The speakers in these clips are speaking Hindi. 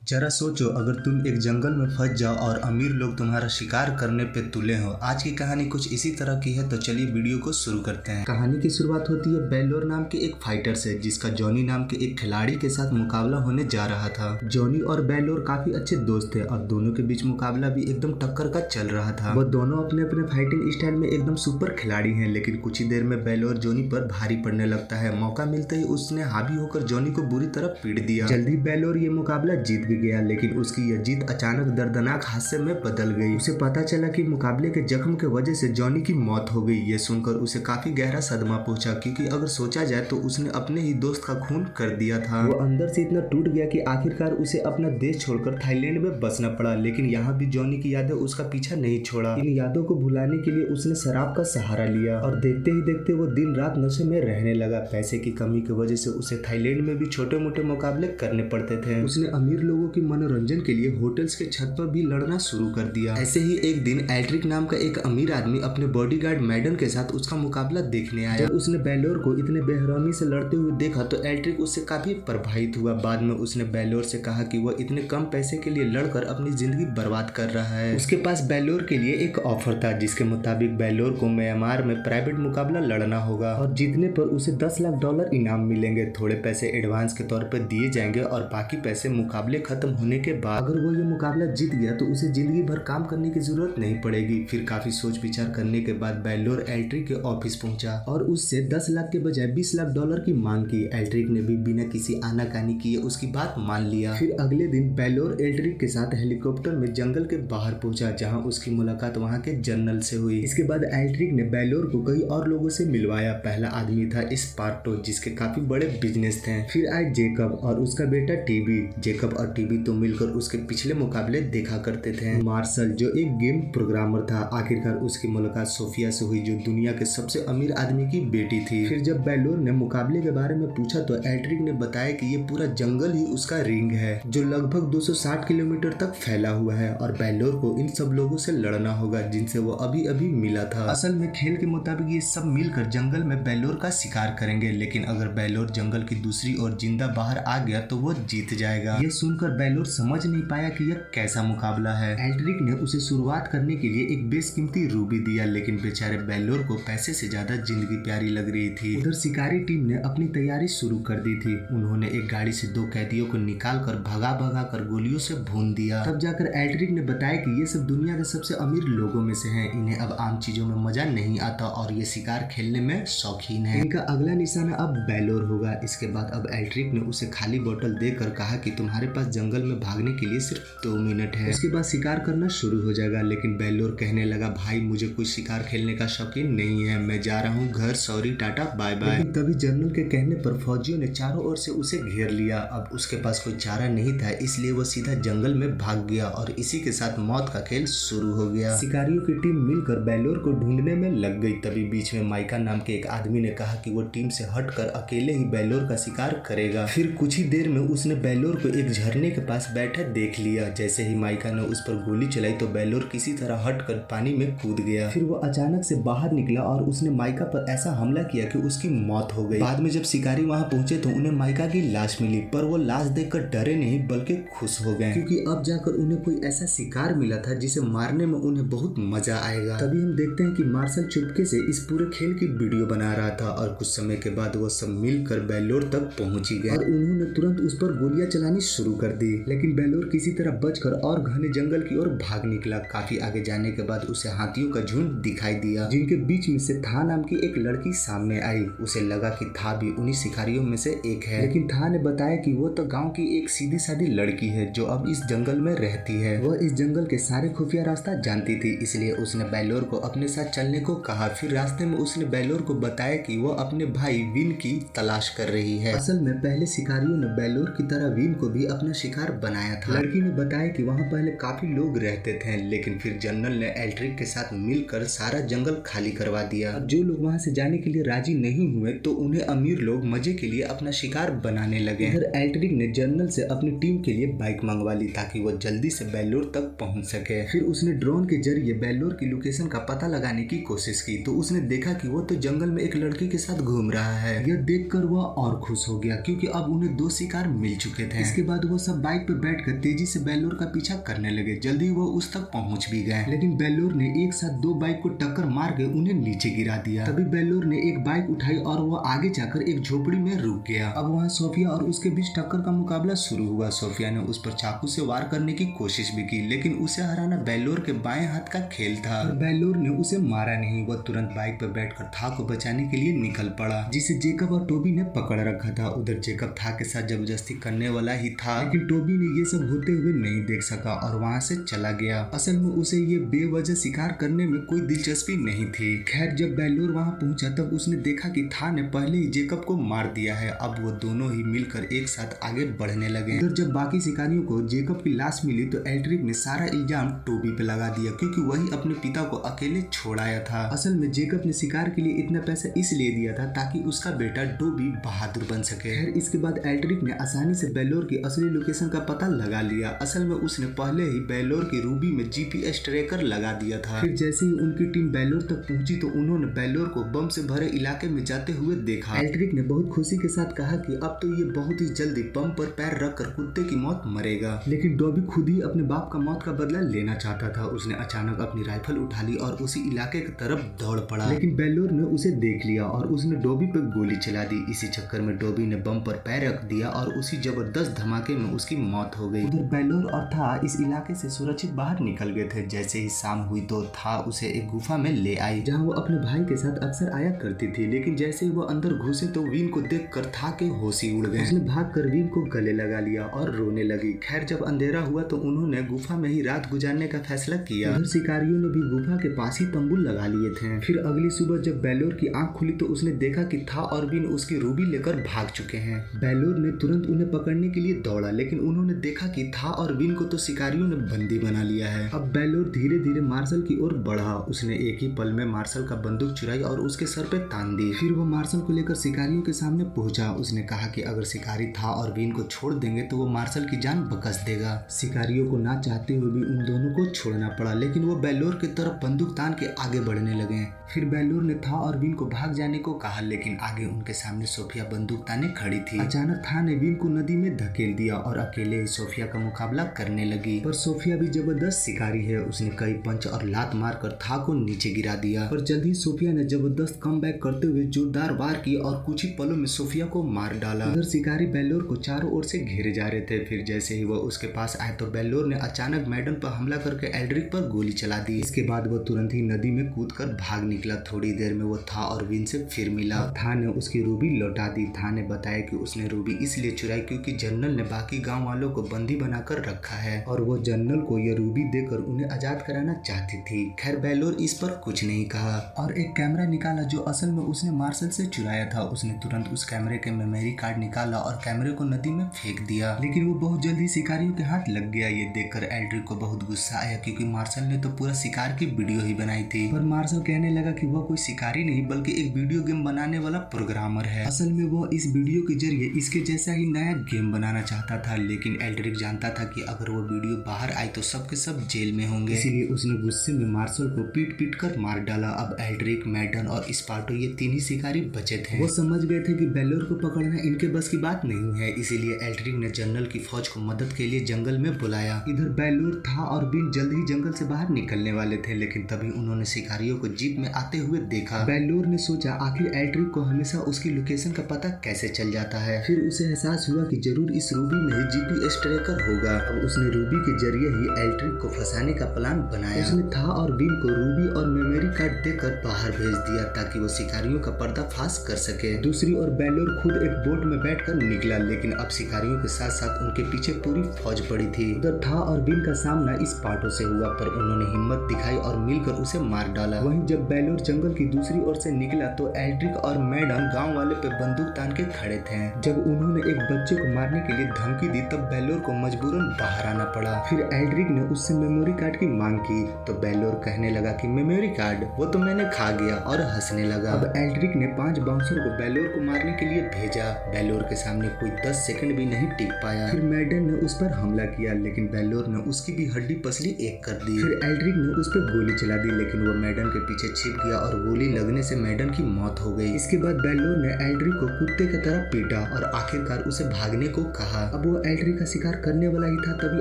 जरा सोचो, अगर तुम एक जंगल में फंस जाओ और अमीर लोग तुम्हारा शिकार करने पे तुले हो। आज की कहानी कुछ इसी तरह की है, तो चलिए वीडियो को शुरू करते हैं। कहानी की शुरुआत होती है बेलोर नाम के एक फाइटर से, जिसका जॉनी नाम के एक खिलाड़ी के साथ मुकाबला होने जा रहा था। जॉनी और बेलोर काफी अच्छे दोस्त थे और दोनों के बीच मुकाबला भी एकदम टक्कर का चल रहा था। वो दोनों अपने अपने फाइटिंग स्टाइल में एकदम सुपर खिलाड़ी हैं, लेकिन कुछ ही देर में बेलोर जॉनी पर भारी पड़ने लगता है। मौका मिलते ही उसने हावी होकर जॉनी को बुरी तरह पीट दिया। जल्दी बेलोर ये मुकाबला जीत भी गया, लेकिन उसकी यह जीत अचानक दर्दनाक हादसे में बदल गई। उसे पता चला कि मुकाबले के जख्म के वजह से जॉनी की मौत हो गई। ये सुनकर उसे काफी गहरा सदमा पहुंचा, क्योंकि अगर सोचा जाए तो उसने अपने ही दोस्त का खून कर दिया था। वो अंदर से इतना टूट गया कि आखिरकार उसे अपना देश छोड़कर थाईलैंड में बसना पड़ा। लेकिन यहाँ भी जॉनी की यादें उसका पीछा नहीं छोड़ा। इन यादों को भुलाने के लिए उसने शराब का सहारा लिया और देखते ही देखते वो दिन रात नशे में रहने लगा। पैसे की कमी की वजह से उसे थाईलैंड में भी छोटे मोटे मुकाबले करने पड़ते थे। उसने अमीर लोगों की मनोरंजन के लिए होटल्स के छत पर भी लड़ना शुरू कर दिया। ऐसे ही एक दिन एल्ड्रिक नाम का एक अमीर आदमी अपने बॉडीगार्ड मैडन के साथ उसका मुकाबला देखने आया। जब उसने बेलोर को इतने बेरहमी से लड़ते हुए देखा तो एल्ड्रिक उससे काफी प्रभावित हुआ। बाद में उसने बेलोर से कहा कि वह इतने कम पैसे के लिए लड़कर अपनी जिंदगी बर्बाद कर रहा है। उसके पास बेलोर के लिए एक ऑफर था, जिसके मुताबिक बेलोर को म्यांमार में प्राइवेट मुकाबला लड़ना होगा और जीतने पर उसे $10 लाख इनाम मिलेंगे। थोड़े पैसे एडवांस के तौर पर दिए जाएंगे और बाकी पैसे मुकाबले खत्म होने के बाद। अगर वो ये मुकाबला जीत गया तो उसे जिंदगी भर काम करने की जरूरत नहीं पड़ेगी। फिर काफी सोच विचार करने के बाद बेलोर एल्ड्रिक के ऑफिस पहुंचा और उससे $10 लाख के बजाय $20 लाख की मांग की। एल्ड्रिक ने भी बिना किसी आनाकानी किए उसकी बात मान लिया। फिर अगले दिन बेलोर एल्ड्रिक के साथ हेलीकॉप्टर में जंगल के बाहर पहुंचा, जहां उसकी मुलाकात वहां के जनरल से हुई। इसके बाद एल्ड्रिक ने बेलोर को कई और लोगों से मिलवाया। पहला आदमी था स्पार्टो, जिसके काफी बड़े बिजनेस थे। फिर आए जेकब और उसका बेटा टीबी। जेकब और टीबी तो मिलकर उसके पिछले मुकाबले देखा करते थे। मार्शल, जो एक गेम प्रोग्रामर था, आखिरकार उसकी मुलाकात सोफिया से हुई, जो दुनिया के सबसे अमीर आदमी की बेटी थी। फिर जब बेलोर ने मुकाबले के बारे में पूछा तो एल्ड्रिक ने बताया कि ये पूरा जंगल ही उसका रिंग है, जो लगभग 260 किलोमीटर तक फैला हुआ है और बेलोर को इन सब लोगों से लड़ना होगा जिनसे वो अभी अभी मिला था। असल में खेल के मुताबिक ये सब मिलकर जंगल में बेलोर का शिकार करेंगे, लेकिन अगर बेलोर जंगल की दूसरी ओर जिंदा बाहर आ गया तो वो जीत जाएगा। ये सुनकर बेलोर समझ नहीं पाया कि यह कैसा मुकाबला है। एल्ड्रिक ने उसे शुरुआत करने के लिए एक बेशकीमती रूबी दिया, लेकिन बेचारे बेलोर को पैसे से ज्यादा जिंदगी प्यारी लग रही थी। उधर शिकारी टीम ने अपनी तैयारी शुरू कर दी थी। उन्होंने एक गाड़ी से 2 कैदियों को निकाल कर भगा भगा कर गोलियों से भून दिया। तब जाकर एल्ड्रिक ने बताया कि ये सब दुनिया के सबसे अमीर लोगों में से हैं। इन्हें अब आम चीजों में मजा नहीं आता और ये शिकार खेलने में शौकीन है। इनका अगला निशाना अब बेलोर होगा। इसके बाद अब एल्ड्रिक ने उसे खाली बोतल देकर कहा कि तुम्हारे पास जंगल में भागने के लिए सिर्फ 2 मिनट है, उसके बाद शिकार करना शुरू हो जाएगा। लेकिन बेलोर कहने लगा, भाई मुझे कोई शिकार खेलने का शौकीन नहीं है, मैं जा रहा हूँ घर, सॉरी, टाटा, बाय बाय। तभी जनरल के कहने पर फौजियों ने चारों ओर से उसे घेर लिया। अब उसके पास कोई चारा नहीं था, इसलिए वो सीधा जंगल में भाग गया और इसी के साथ मौत का खेल शुरू हो गया। शिकारियों की टीम मिलकर बेलोर को ढूंढने में लग गई। तभी बीच में माइका नाम के एक आदमी ने कहा कि वो टीम से हटकर अकेले ही बेलोर का शिकार करेगा। फिर कुछ ही देर में उसने बेलोर को एक झरने के पास बैठा देख लिया। जैसे ही माइका ने उस पर गोली चलाई तो बेलोर किसी तरह हटकर पानी में कूद गया। फिर वो अचानक से बाहर निकला और उसने माइका पर ऐसा हमला किया कि उसकी मौत हो गई। बाद में जब शिकारी वहां पहुंचे तो उन्हें माइका की लाश मिली, पर वो लाश देखकर डरे नहीं बल्कि खुश हो गए, क्योंकि अब जाकर उन्हें कोई ऐसा शिकार मिला था जिसे मारने में उन्हें बहुत मजा आएगा। तभी हम देखते हैं कि मार्शल चुपके से इस पूरे खेल की वीडियो बना रहा था और कुछ समय के बाद वो सब मिलकर बेलोर तक पहुंच गए और उन्होंने तुरंत उस पर गोलियां चलानी शुरू कर दी। लेकिन बेलोर किसी तरह बचकर और घने जंगल की ओर भाग निकला। काफी आगे जाने के बाद उसे हाथियों का झुंड दिखाई दिया, जिनके बीच में से था नाम की एक लड़की सामने आई। उसे लगा कि था भी उन्हीं शिकारियों में से एक है, लेकिन था ने बताया कि वो तो गांव की एक सीधी सादी लड़की है जो अब इस जंगल में रहती है। वह इस जंगल के सारे खुफिया रास्ता जानती थी, इसलिए उसने बेलोर को अपने साथ चलने को कहा। फिर रास्ते में उसने बेलोर को बताया कि वो अपने भाई विन की तलाश कर रही है। असल में पहले शिकारियों ने बेलोर की तरह विन को भी अपना शिकार बनाया था। लड़की ने बताया कि वहाँ पहले काफी लोग रहते थे, लेकिन फिर जनरल ने एल्ड्रिक के साथ मिलकर सारा जंगल खाली करवा दिया। जो लोग वहाँ से जाने के लिए राजी नहीं हुए तो उन्हें अमीर लोग मजे के लिए अपना शिकार बनाने लगे। इधर एल्ड्रिक ने जनरल से अपनी टीम के लिए बाइक मंगवा ली ताकि वो जल्दी से बेलोर तक पहुंच सके। फिर उसने ड्रोन के जरिए बेलोर की लोकेशन का पता लगाने की कोशिश की तो उसने देखा कि वो तो जंगल में एक लड़की के साथ घूम रहा है। यह देखकर वह और खुश हो गया, क्योंकि अब उन्हें 2 शिकार मिल चुके थे। इसके बाद वो सब सब बाइक पे बैठकर तेजी से बेल्लोर का पीछा करने लगे। जल्दी वो उस तक पहुंच भी गए, लेकिन बेल्लोर ने एक साथ दो बाइक को टक्कर मार के उन्हें नीचे गिरा दिया। तभी बेल्लोर ने एक बाइक उठाई और वो आगे जाकर एक झोपड़ी में रुक गया। अब वहाँ सोफिया और उसके बीच टक्कर का मुकाबला शुरू हुआ। सोफिया ने उस पर चाकू से वार करने की कोशिश भी की, लेकिन उसे हराना बेल्लोर के बाएं हाथ का खेल था और बेल्लोर ने उसे मारा नहीं। वह तुरंत बाइक पर बैठकर था को बचाने के लिए निकल पड़ा, जिसे जेकब और टोबी ने पकड़ रखा था। उधर जेकब था के साथ जबरदस्ती करने वाला ही था, लेकिन टोबी ने ये सब होते हुए नहीं देख सका और वहाँ से चला गया। असल में उसे ये बेवजह शिकार करने में कोई दिलचस्पी नहीं थी। खैर, जब बेल्लोर वहाँ पहुंचा तब उसने देखा कि था ने पहले ही जेकब को मार दिया है। अब वो दोनों ही मिलकर एक साथ आगे बढ़ने लगे। उधर जब बाकी शिकारियों को जेकब की लाश मिली तो एल्ड्रिक ने सारा इल्जाम टोबी पे लगा दिया, क्योंकि वही अपने पिता को अकेले छोड़ाया था। असल में जेकब ने शिकार के लिए इतना पैसा इसलिए दिया था ताकि उसका बेटा टोबी बहादुर बन सके। खैर, इसके बाद एल्ड्रिक ने आसानी से बेल्लोर की असली लोकेशन का पता लगा लिया। असल में उसने पहले ही बेल्लोर की रूबी में जीपीएस ट्रैकर लगा दिया था। फिर जैसे ही उनकी टीम बेल्लोर तक पहुंची तो उन्होंने बेल्लोर को बम से भरे इलाके में जाते हुए देखा। एल्ड्रिक ने बहुत खुशी के साथ कहा कि अब तो ये बहुत ही जल्दी बम पर पैर रखकर कुत्ते की मौत मरेगा। लेकिन डॉबी खुद ही अपने बाप का मौत का बदला लेना चाहता था। उसने अचानक अपनी राइफल उठा ली और उसी इलाके की तरफ दौड़ पड़ा, लेकिन बेल्लोर ने उसे देख लिया और उसने डॉबी पर गोली चला दी। इसी चक्कर में डॉबी ने बम पर पैर रख दिया और उसी जबरदस्त धमाके में उसकी मौत हो गई। उधर बेल्लोर और था इस इलाके से सुरक्षित बाहर निकल गए थे। जैसे ही शाम हुई तो था उसे एक गुफा में ले आई, जहाँ वो अपने भाई के साथ अक्सर आया करती थी। लेकिन जैसे ही वो अंदर घुसे तो वीन को देखकर था के होश ही उड़ गए। उसने भागकर वीन को गले लगा लिया और रोने लगी। खैर, जब अंधेरा हुआ तो उन्होंने गुफा में ही रात गुजारने का फैसला किया। उधर शिकारियों ने भी गुफा के पास ही तंबू लगा लिए थे। फिर अगली सुबह जब बेल्लोर की आंख खुली तो उसने देखा कि था और वीन उसकी रूबी लेकर भाग चुके हैं। बेल्लोर ने तुरंत उन्हें पकड़ने के लिए दौड़ा, लेकिन उन्होंने देखा कि था और वीन को तो शिकारियों ने बंदी बना लिया है। अब बेल्लोर धीरे धीरे मार्शल की ओर बढ़ा। उसने एक ही पल में मार्शल का बंदूक चुराई और उसके सर पे तान दी। फिर वो मार्शल को लेकर शिकारियों के सामने पहुंचा। उसने कहा कि अगर शिकारी था और वीन को छोड़ देंगे तो वो मार्शल की जान बकस देगा। शिकारियों को ना चाहते हुए भी उन दोनों को छोड़ना पड़ा, लेकिन वो बेल्लोर की तरफ बंदूक तान के आगे बढ़ने लगे। फिर बेल्लोर ने था और वीन को भाग जाने को कहा, लेकिन आगे उनके सामने सोफिया बंदूक ताने खड़ी थी। अचानक था ने वीन को नदी में धकेल दिया और अकेले ही सोफिया का मुकाबला करने लगी। पर सोफिया भी जबरदस्त शिकारी है। उसने कई पंच और लात मारकर था को नीचे गिरा दिया। पर जल्द ही सोफिया ने जबरदस्त कमबैक करते हुए जोरदार वार की और कुछ ही पलों में सोफिया को मार डाला। उधर शिकारी बेल्लोर को चारों ओर से घेरे जा रहे थे। फिर जैसे ही वो उसके पास आए तो बेल्लोर ने अचानक मैडन पर हमला करके एल्ड्रिक पर गोली चला दी। इसके बाद वो तुरंत ही नदी में कूदकर भाग निकला। थोड़ी देर में वो था और विन से फिर मिला। था ने उसकी रूबी लौटा दी। था ने बताया कि उसने रूबी इसलिए चुराई क्योंकि जनरल ने बाकी गांव वालों को बंदी बनाकर रखा है और वो जनरल को यह रूबी देकर उन्हें आजाद कराना चाहती थी। खैर बेल्लोर इस पर कुछ नहीं कहा और एक कैमरा निकाला जो असल में उसने मार्शल से चुराया था। उसने तुरंत उस कैमरे के मेमोरी कार्ड निकाला और कैमरे को नदी में फेंक दिया, लेकिन वो बहुत जल्दी शिकारियों के हाथ लग गया। ये देखकर एल्ड्रिक को बहुत गुस्सा आया क्योंकि मार्शल ने तो पूरा शिकार की वीडियो ही बनाई थी। पर मार्शल कहने लगा कि वह कोई शिकारी नहीं बल्कि एक वीडियो गेम बनाने वाला प्रोग्रामर है। असल में वो इस वीडियो के जरिए इसके जैसा ही नया गेम बनाना चाहता था, लेकिन एल्ड्रिक जानता था कि अगर वो वीडियो बाहर आई तो सबके सब जेल में होंगे। इसीलिए उसने गुस्से में मार्शल को पीट पीट कर मार डाला। अब एल्ड्रिक, मैडन और स्पार्टो ये तीन ही शिकारी बचे थे। वो समझ गए थे कि बेल्लोर को पकड़ना इनके बस की बात नहीं है, इसीलिए एल्ड्रिक ने जनरल की फौज को मदद के लिए जंगल में बुलाया। इधर बेल्लोर था और बिन जल्द ही जंगल से बाहर निकलने वाले थे, लेकिन तभी उन्होंने शिकारियों को जीप में आते हुए देखा। बेल्लोर ने सोचा आखिर एल्ड्रिक को हमेशा उसकी लोकेशन का पता कैसे चल जाता है। फिर उसे एहसास हुआ कि जरूर इस रूबी में ही जीपीएस ट्रैकर होगा। अब उसने रूबी के जरिए ही एल्ड्रिक को फंसाने का प्लान बनाया। उसने था और बिन को रूबी और मेमोरी कार्ड देकर बाहर भेज दिया ताकि वो शिकारियों का पर्दाफाश कर सके। दूसरी ओर बेल्लोर खुद एक बोट में बैठकर निकला, लेकिन अब शिकारियों के साथ साथ उनके पीछे पूरी फौज पड़ी थी। उधर था और बिन का सामना इस पार्टो से हुआ, पर उन्होंने हिम्मत दिखाई और मिलकर उसे मार डाला। वहीं जब बेल्लोर जंगल की दूसरी ओर से निकला तो एल्ड्रिक और मैडम गांव वाले पे बंदूक तान के खड़े थे। जब उन्होंने एक बच्चे को मारने के लिए धमकी दी तब बेल्लोर को मजबूरन बाहर आना पड़ा। फिर एल्ड्रिक ने उससे मेमोरी कार्ड की मांग की तो बेल्लोर कहने लगा कि मेमोरी कार्ड वो तो मैंने खा गया और हंसने लगा। अब एल्ड्रिक ने 5 बाउंसर को बेल्लोर को मारने के लिए भेजा। बेल्लोर के सामने कोई 10 सेकंड भी नहीं टिक पाया। फिर मैडन ने उस पर हमला किया, लेकिन बेल्लोर ने उसकी भी हड्डी पसली एक कर दी। फिर एल्ड्रिक ने उस पर गोली चला दी, लेकिन वो मैडन के पीछे छिप छिप गया और गोली लगने से मैडन की मौत हो गई। इसके बाद बेल्लोर ने एल्ड्रिक को कुत्ते की तरह पीटा और आखिरकार उसे भागने को कहा। अब वो एल्ड्रिक का शिकार करने वाला ही था, तभी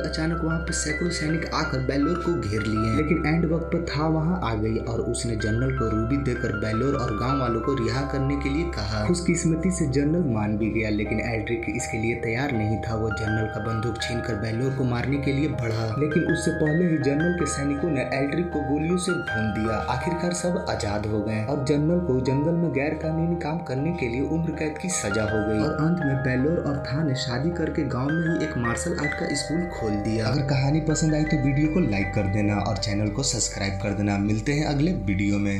अचानक वहाँ पे सैकड़ों सैनिक आकर बेल्लोर को घेर लिए। लेकिन एंड वक्त पर था वहाँ आ गई और उसने जनरल को रूबी देकर बेल्लोर और गाँव वालों को रिहा करने के लिए कहा। खुशकिस्मती से जनरल मान भी गया, लेकिन एल्ड्रिक इसके लिए तैयार नहीं था। वो जनरल का बंदूक छीनकर बेल्लोर को मारने के लिए बढ़ा, लेकिन उससे पहले ही जनरल के सैनिकों ने एल्ड्रिक को गोलियों से भून दिया। आखिरकार सब आजाद हो गए और जनरल को जंगल में गैर कानूनी काम करने के लिए उम्र कैद की सजा हो गई। और अंत में बेल्लोर और था ने शादी करके गांव में ही एक मार्शल आर्ट का स्कूल खोल दिया। अगर कहानी पसंद आई तो वीडियो को लाइक कर देना और चैनल को सब्सक्राइब कर देना। मिलते हैं अगले वीडियो में।